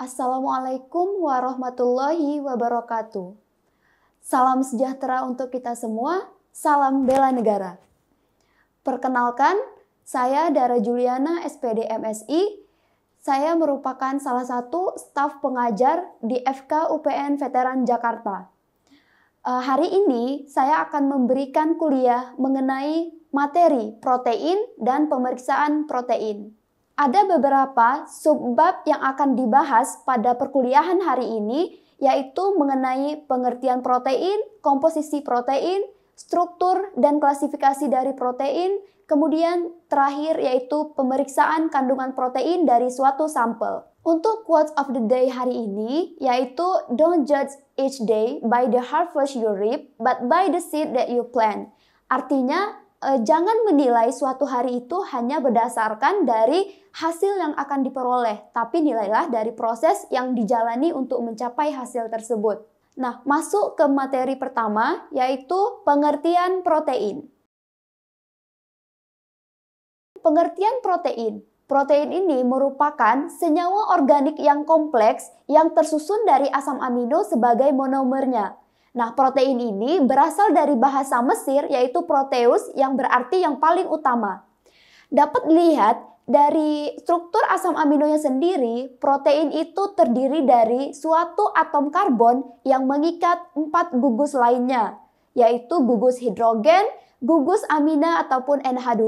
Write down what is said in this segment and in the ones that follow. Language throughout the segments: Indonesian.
Assalamualaikum warahmatullahi wabarakatuh. Salam sejahtera untuk kita semua, salam bela negara. Perkenalkan, saya Dara Juliana, SPD MSI. Saya merupakan salah satu staf pengajar di FK UPN Veteran Jakarta. Hari ini saya akan memberikan kuliah mengenai materi protein dan pemeriksaan protein. Ada beberapa subbab yang akan dibahas pada perkuliahan hari ini, yaitu mengenai pengertian protein, komposisi protein, struktur dan klasifikasi dari protein, kemudian terakhir yaitu pemeriksaan kandungan protein dari suatu sampel. Untuk quotes of the day hari ini, yaitu don't judge each day by the harvest you reap, but by the seed that you plant. Artinya, jangan menilai suatu hari itu hanya berdasarkan dari hasil yang akan diperoleh, tapi nilailah dari proses yang dijalani untuk mencapai hasil tersebut. Nah, masuk ke materi pertama, yaitu pengertian protein. Pengertian protein. Protein ini merupakan senyawa organik yang kompleks yang tersusun dari asam amino sebagai monomernya. Nah, protein ini berasal dari bahasa Mesir yaitu proteus yang berarti yang paling utama. Dapat dilihat dari struktur asam aminonya sendiri, protein itu terdiri dari suatu atom karbon yang mengikat 4 gugus lainnya, yaitu gugus hidrogen, gugus amina ataupun NH2,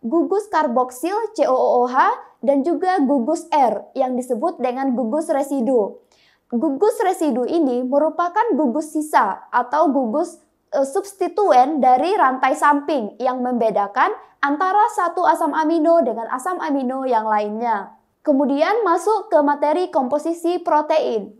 gugus karboksil COOH, dan juga gugus R yang disebut dengan gugus residu. Gugus residu ini merupakan gugus sisa atau gugus substituen dari rantai samping yang membedakan antara satu asam amino dengan asam amino yang lainnya. Kemudian masuk ke materi komposisi protein.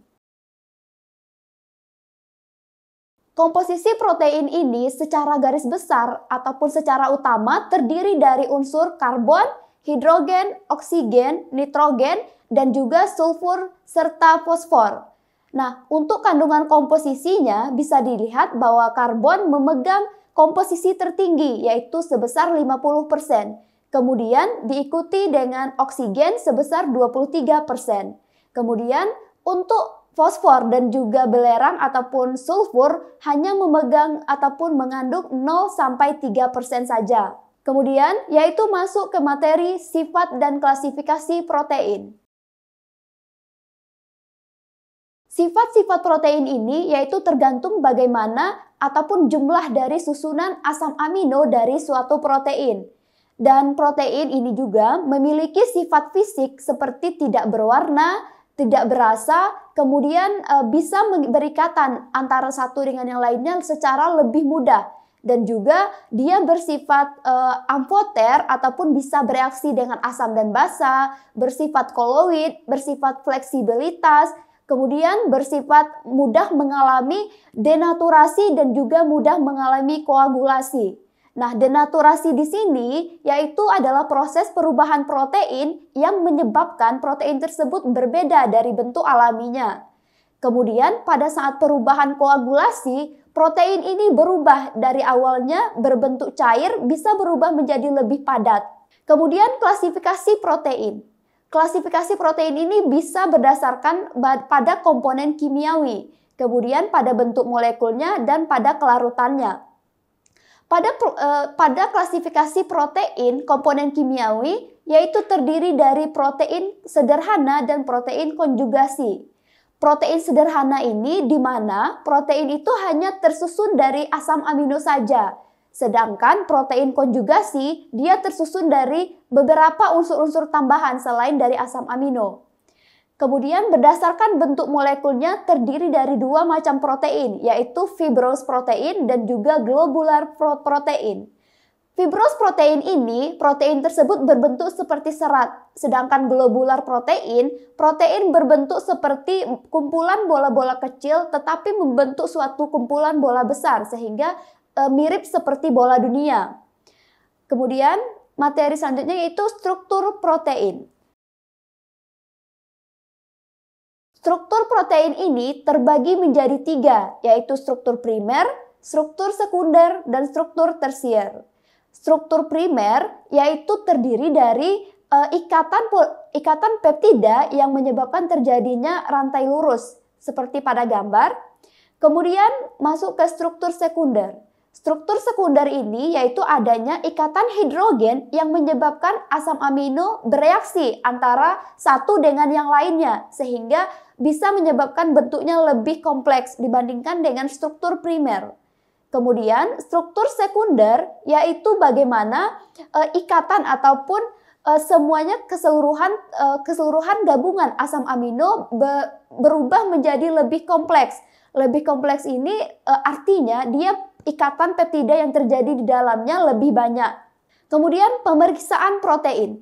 Komposisi protein ini secara garis besar ataupun secara utama terdiri dari unsur karbon, hidrogen, oksigen, nitrogen, dan juga sulfur serta fosfor. Nah, untuk kandungan komposisinya bisa dilihat bahwa karbon memegang komposisi tertinggi yaitu sebesar 50%. Kemudian diikuti dengan oksigen sebesar 23%. Kemudian untuk fosfor dan juga belerang ataupun sulfur hanya memegang ataupun mengandung 0-3% saja. Kemudian yaitu masuk ke materi sifat dan klasifikasi protein. Sifat-sifat protein ini yaitu tergantung bagaimana ataupun jumlah dari susunan asam amino dari suatu protein. Dan protein ini juga memiliki sifat fisik seperti tidak berwarna, tidak berasa, kemudian bisa berikatan antara satu dengan yang lainnya secara lebih mudah. Dan juga dia bersifat amfoter ataupun bisa bereaksi dengan asam dan basa, bersifat koloid, bersifat fleksibilitas, kemudian bersifat mudah mengalami denaturasi dan juga mudah mengalami koagulasi. Nah, denaturasi di sini yaitu adalah proses perubahan protein yang menyebabkan protein tersebut berbeda dari bentuk alaminya. Kemudian pada saat perubahan koagulasi, protein ini berubah dari awalnya berbentuk cair bisa berubah menjadi lebih padat. Kemudian klasifikasi protein. Klasifikasi protein ini bisa berdasarkan pada komponen kimiawi, kemudian pada bentuk molekulnya dan pada kelarutannya. Pada klasifikasi protein, komponen kimiawi yaitu terdiri dari protein sederhana dan protein konjugasi. Protein sederhana ini di mana protein itu hanya tersusun dari asam amino saja. Sedangkan protein konjugasi, dia tersusun dari beberapa unsur-unsur tambahan selain dari asam amino. Kemudian berdasarkan bentuk molekulnya terdiri dari dua macam protein, yaitu fibrous protein dan juga globular protein. Fibrous protein ini, protein tersebut berbentuk seperti serat. Sedangkan globular protein berbentuk seperti kumpulan bola-bola kecil tetapi membentuk suatu kumpulan bola besar sehingga mirip seperti bola dunia. Kemudian materi selanjutnya yaitu struktur protein. Struktur protein ini terbagi menjadi 3, yaitu struktur primer, struktur sekunder, dan struktur tersier. Struktur primer yaitu terdiri dari ikatan peptida yang menyebabkan terjadinya rantai lurus seperti pada gambar. Kemudian masuk ke struktur sekunder. Struktur sekunder ini yaitu adanya ikatan hidrogen yang menyebabkan asam amino bereaksi antara satu dengan yang lainnya sehingga bisa menyebabkan bentuknya lebih kompleks dibandingkan dengan struktur primer. Kemudian struktur sekunder yaitu bagaimana ikatan ataupun semuanya keseluruhan gabungan asam amino berubah menjadi lebih kompleks. Lebih kompleks ini artinya dia ikatan peptida yang terjadi di dalamnya lebih banyak. Kemudian pemeriksaan protein.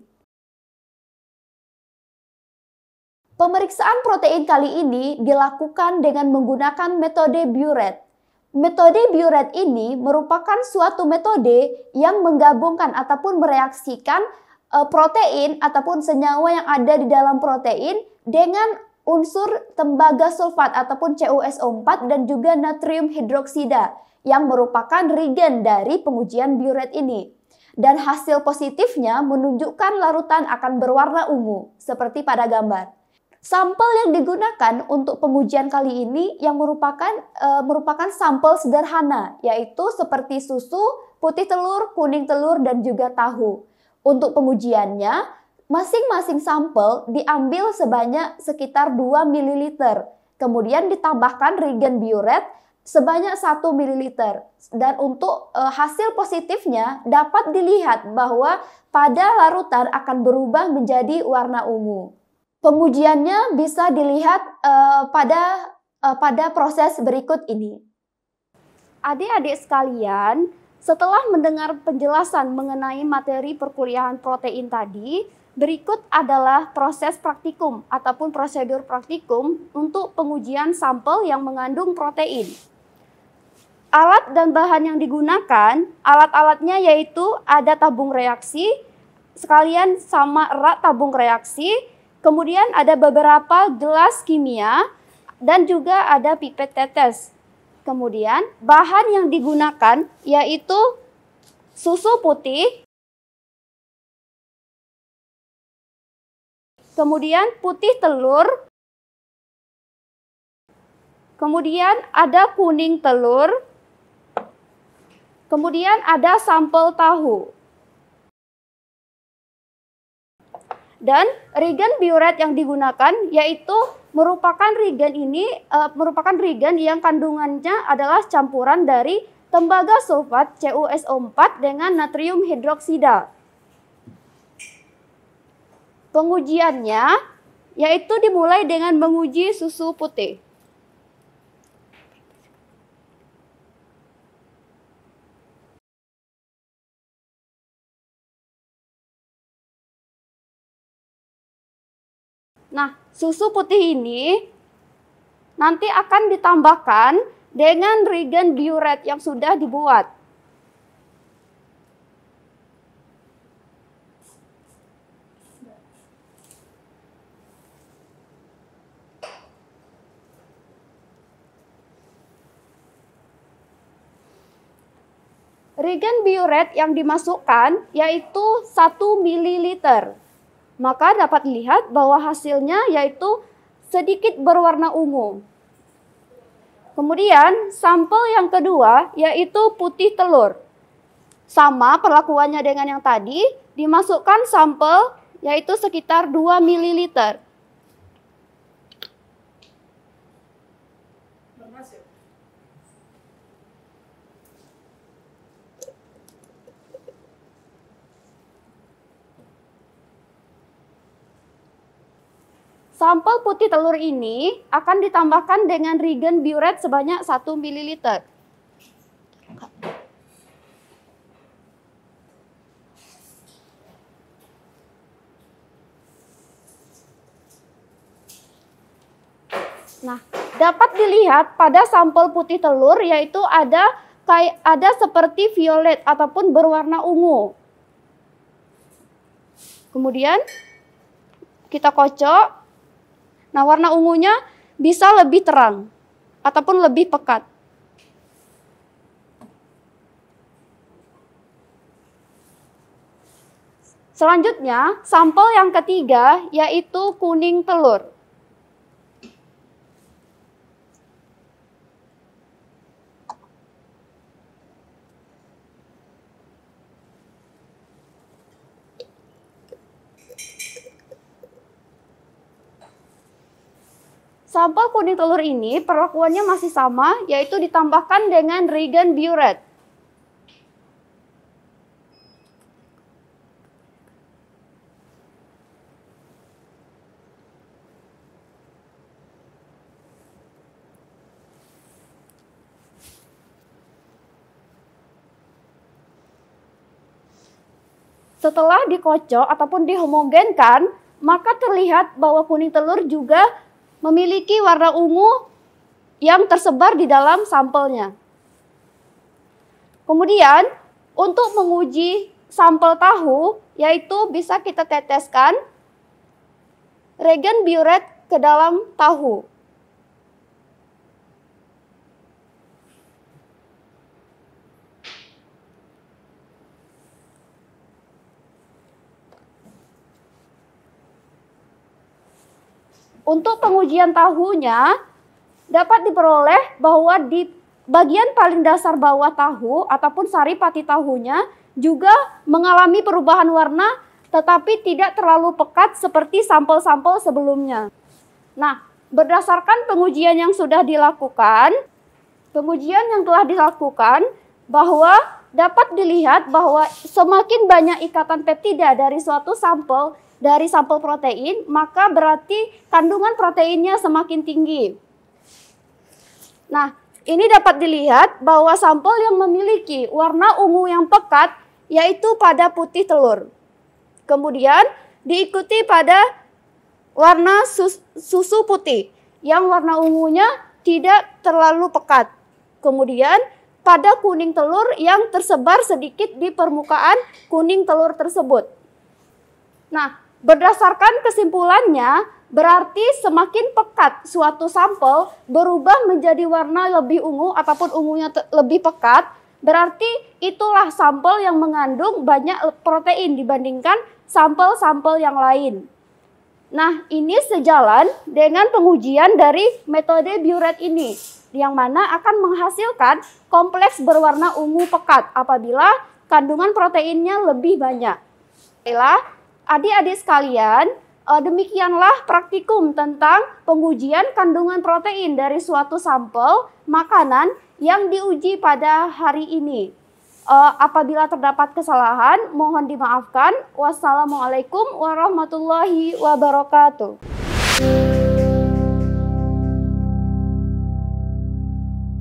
Pemeriksaan protein kali ini dilakukan dengan menggunakan metode Biuret. Metode Biuret ini merupakan suatu metode yang menggabungkan ataupun mereaksikan protein ataupun senyawa yang ada di dalam protein dengan unsur tembaga sulfat ataupun CuSO4 dan juga natrium hidroksida yang merupakan reagen dari pengujian Biuret ini. Dan hasil positifnya menunjukkan larutan akan berwarna ungu seperti pada gambar. Sampel yang digunakan untuk pengujian kali ini yang merupakan sampel sederhana, yaitu seperti susu, putih telur, kuning telur, dan juga tahu. Untuk pengujiannya, masing-masing sampel diambil sebanyak sekitar 2 ml. Kemudian ditambahkan reagen Biuret sebanyak 1 ml. Dan untuk hasil positifnya dapat dilihat bahwa pada larutan akan berubah menjadi warna ungu. Pengujiannya bisa dilihat pada proses berikut ini. Adik-adik sekalian, setelah mendengar penjelasan mengenai materi perkuliahan protein tadi, berikut adalah proses praktikum ataupun prosedur praktikum untuk pengujian sampel yang mengandung protein. Alat dan bahan yang digunakan, alat-alatnya yaitu ada tabung reaksi, sekalian sama rak tabung reaksi, kemudian ada beberapa gelas kimia, dan juga ada pipet tetes. Kemudian bahan yang digunakan yaitu susu putih, kemudian putih telur, kemudian ada kuning telur, kemudian ada sampel tahu. Dan reagen Biuret yang digunakan yaitu merupakan reagen yang kandungannya adalah campuran dari tembaga sulfat CuSO4 dengan natrium hidroksida. Pengujiannya yaitu dimulai dengan menguji susu putih. Nah, susu putih ini nanti akan ditambahkan dengan reagen Biuret yang sudah dibuat. Reagen Biuret yang dimasukkan yaitu 1 ml. Maka dapat dilihat bahwa hasilnya yaitu sedikit berwarna ungu. Kemudian sampel yang kedua yaitu putih telur. Sama perlakuannya dengan yang tadi, dimasukkan sampel yaitu sekitar 2 ml. Sampel putih telur ini akan ditambahkan dengan reagen Biuret sebanyak 1 ml. Nah, dapat dilihat pada sampel putih telur yaitu ada seperti violet ataupun berwarna ungu. Kemudian kita kocok. Nah, warna ungunya bisa lebih terang ataupun lebih pekat. Selanjutnya, sampel yang ketiga yaitu kuning telur. Sampel kuning telur ini perlakuannya masih sama, yaitu ditambahkan dengan reagen biuret. Setelah dikocok ataupun dihomogenkan, maka terlihat bahwa kuning telur juga memiliki warna ungu yang tersebar di dalam sampelnya. Kemudian, untuk menguji sampel tahu, yaitu bisa kita teteskan reagen biuret ke dalam tahu. Untuk pengujian tahunya dapat diperoleh bahwa di bagian paling dasar bawah tahu ataupun saripati tahunya juga mengalami perubahan warna tetapi tidak terlalu pekat seperti sampel-sampel sebelumnya. Nah, berdasarkan pengujian yang sudah dilakukan, bahwa dapat dilihat bahwa semakin banyak ikatan peptida dari suatu sampel, dari sampel protein, maka berarti kandungan proteinnya semakin tinggi. Nah, ini dapat dilihat bahwa sampel yang memiliki warna ungu yang pekat yaitu pada putih telur. Kemudian diikuti pada warna susu putih yang warna ungunya tidak terlalu pekat. Kemudian pada kuning telur yang tersebar sedikit di permukaan kuning telur tersebut. Nah, berdasarkan kesimpulannya, berarti semakin pekat suatu sampel berubah menjadi warna lebih ungu ataupun ungunya lebih pekat, berarti itulah sampel yang mengandung banyak protein dibandingkan sampel-sampel yang lain. Nah, ini sejalan dengan pengujian dari metode biuret ini, yang mana akan menghasilkan kompleks berwarna ungu pekat apabila kandungan proteinnya lebih banyak. Baiklah, adik-adik sekalian, demikianlah praktikum tentang pengujian kandungan protein dari suatu sampel makanan yang diuji pada hari ini. Apabila terdapat kesalahan, mohon dimaafkan. Wassalamualaikum warahmatullahi wabarakatuh.